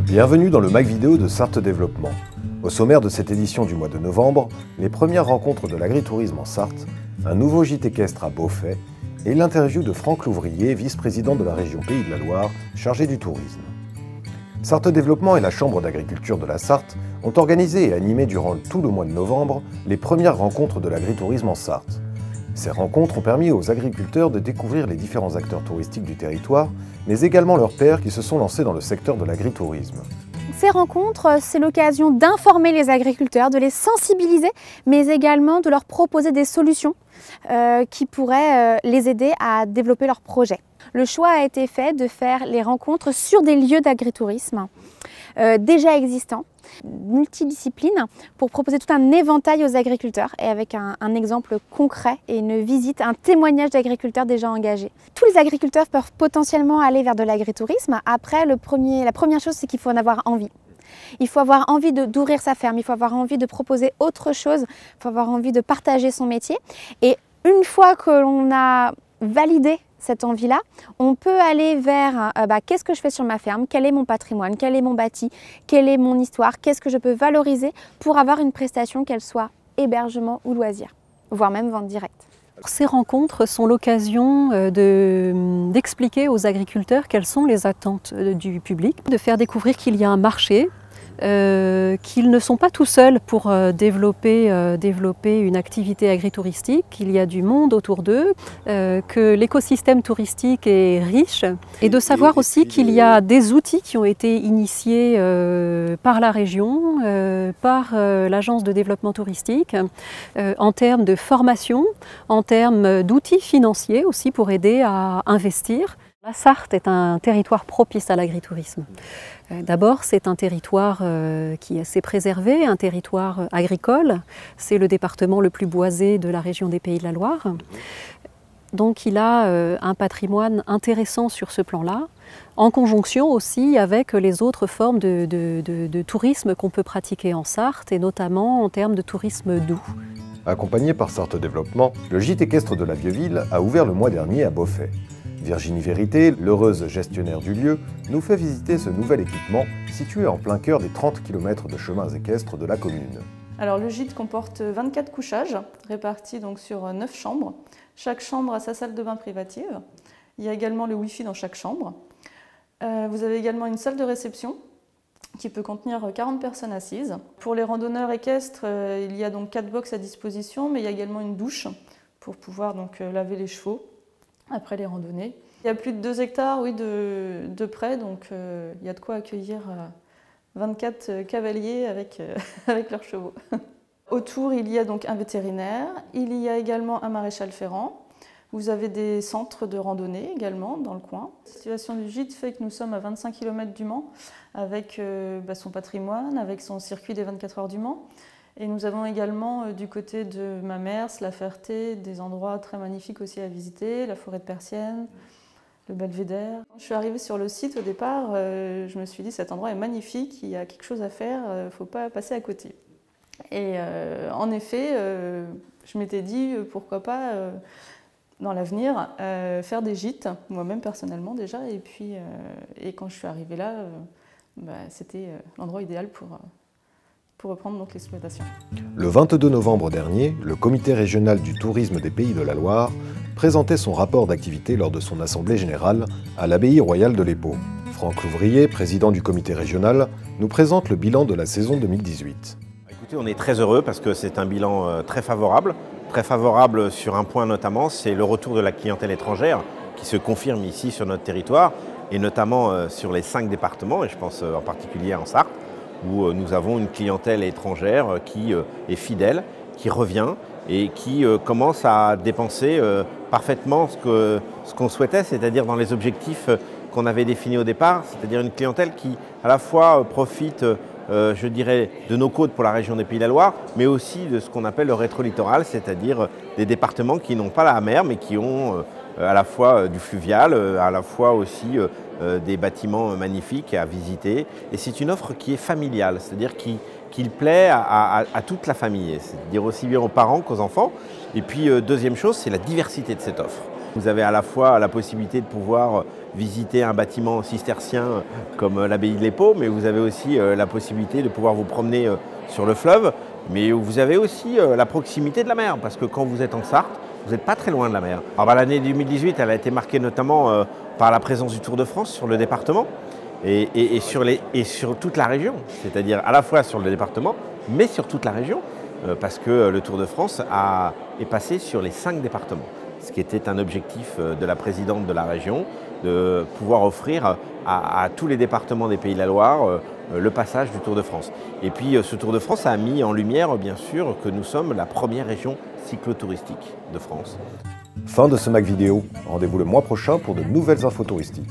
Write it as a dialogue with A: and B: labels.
A: Bienvenue dans le Mag Vidéo de Sarthe Développement. Au sommaire de cette édition du mois de novembre, les premières rencontres de l'agritourisme en Sarthe, un nouveau gîte équestre à Beaufay et l'interview de Franck Louvrier, vice-président de la région Pays de la Loire, chargé du tourisme. Sarthe Développement et la Chambre d'agriculture de la Sarthe ont organisé et animé durant tout le mois de novembre les premières rencontres de l'agritourisme en Sarthe. Ces rencontres ont permis aux agriculteurs de découvrir les différents acteurs touristiques du territoire, mais également leurs pairs qui se sont lancés dans le secteur de l'agritourisme.
B: Ces rencontres, c'est l'occasion d'informer les agriculteurs, de les sensibiliser, mais également de leur proposer des solutions qui pourraient les aider à développer leurs projets. Le choix a été fait de faire les rencontres sur des lieux d'agritourisme déjà existants, multidisciplines, pour proposer tout un éventail aux agriculteurs et avec un exemple concret et une visite, un témoignage d'agriculteurs déjà engagés. Tous les agriculteurs peuvent potentiellement aller vers de l'agritourisme. Après, la première chose, c'est qu'il faut en avoir envie. Il faut avoir envie d'ouvrir sa ferme, il faut avoir envie de proposer autre chose, il faut avoir envie de partager son métier. Et une fois que l'on a validé cette envie-là, on peut aller vers qu'est-ce que je fais sur ma ferme, quel est mon patrimoine, quel est mon bâti, quelle est mon histoire, qu'est-ce que je peux valoriser pour avoir une prestation, qu'elle soit hébergement ou loisir, voire même vente directe.
C: Ces rencontres sont l'occasion d'expliquer aux agriculteurs quelles sont les attentes du public, de faire découvrir qu'il y a un marché, qu'ils ne sont pas tout seuls pour développer une activité agritouristique, qu'il y a du monde autour d'eux, que l'écosystème touristique est riche et de savoir aussi qu'il y a des outils qui ont été initiés par la région, par l'agence de développement touristique, en termes de formation, en termes d'outils financiers aussi pour aider à investir. La Sarthe est un territoire propice à l'agritourisme. D'abord, c'est un territoire qui est assez préservé, un territoire agricole. C'est le département le plus boisé de la région des Pays de la Loire. Donc il a un patrimoine intéressant sur ce plan-là, en conjonction aussi avec les autres formes de tourisme qu'on peut pratiquer en Sarthe, et notamment en termes de tourisme doux.
A: Accompagné par Sarthe Développement, le gîte équestre de la Vieux-Ville a ouvert le mois dernier à Beaufay. Virginie Vérité, l'heureuse gestionnaire du lieu, nous fait visiter ce nouvel équipement situé en plein cœur des 30 km de chemins équestres de la commune.
D: Alors le gîte comporte 24 couchages répartis donc sur 9 chambres. Chaque chambre a sa salle de bain privative. Il y a également le Wi-Fi dans chaque chambre. Vous avez également une salle de réception qui peut contenir 40 personnes assises. Pour les randonneurs équestres, il y a donc 4 box à disposition, mais il y a également une douche pour pouvoir donc laver les chevaux après les randonnées. Il y a plus de 2 hectares de près, donc il y a de quoi accueillir 24 cavaliers avec leurs chevaux. Autour, il y a donc un vétérinaire, il y a également un maréchal ferrant. Vous avez des centres de randonnée également dans le coin. La situation du gîte fait que nous sommes à 25 km du Mans, avec son patrimoine, avec son circuit des 24 heures du Mans. Et nous avons également du côté de Mamers, La Ferté, des endroits très magnifiques aussi à visiter, la forêt de Persienne, le Belvédère. Quand je suis arrivée sur le site au départ, je me suis dit cet endroit est magnifique, il y a quelque chose à faire, il ne faut pas passer à côté. Et en effet, je m'étais dit pourquoi pas dans l'avenir faire des gîtes, moi-même personnellement déjà, et quand je suis arrivée là, c'était l'endroit idéal pour reprendre donc l'exploitation.
A: Le 22 novembre dernier, le comité régional du tourisme des Pays de la Loire présentait son rapport d'activité lors de son assemblée générale à l'abbaye royale de l'Épau. Franck Louvrier, président du comité régional, nous présente le bilan de la saison 2018.
E: Écoutez, on est très heureux parce que c'est un bilan très favorable sur un point notamment, c'est le retour de la clientèle étrangère qui se confirme ici sur notre territoire et notamment sur les 5 départements, et je pense en particulier en Sarthe, où nous avons une clientèle étrangère qui est fidèle, qui revient et qui commence à dépenser parfaitement ce qu'on souhaitait, c'est-à-dire dans les objectifs qu'on avait définis au départ, c'est-à-dire une clientèle qui à la fois profite, je dirais, de nos côtes pour la région des Pays de la Loire, mais aussi de ce qu'on appelle le rétro-littoral, c'est-à-dire des départements qui n'ont pas la mer, mais qui ont à la fois du fluvial, à la fois aussi des bâtiments magnifiques à visiter. Et c'est une offre qui est familiale, c'est-à-dire qu'il plaît à toute la famille, c'est-à-dire aussi bien aux parents qu'aux enfants. Et puis deuxième chose, c'est la diversité de cette offre. Vous avez à la fois la possibilité de pouvoir visiter un bâtiment cistercien comme l'abbaye de l'Épau, mais vous avez aussi la possibilité de pouvoir vous promener sur le fleuve, mais vous avez aussi la proximité de la mer, parce que quand vous êtes en Sarthe, vous n'êtes pas très loin de la mer. L'année 2018, elle a été marquée notamment par la présence du Tour de France sur le département et sur toute la région, c'est-à-dire à la fois sur le département, mais sur toute la région, parce que le Tour de France est passé sur les 5 départements. Ce qui était un objectif de la présidente de la région, de pouvoir offrir à tous les départements des Pays de la Loire le passage du Tour de France. Et puis ce Tour de France a mis en lumière, bien sûr, que nous sommes la première région cyclotouristique de France.
A: Fin de ce Mac Vidéo. Rendez-vous le mois prochain pour de nouvelles infos touristiques.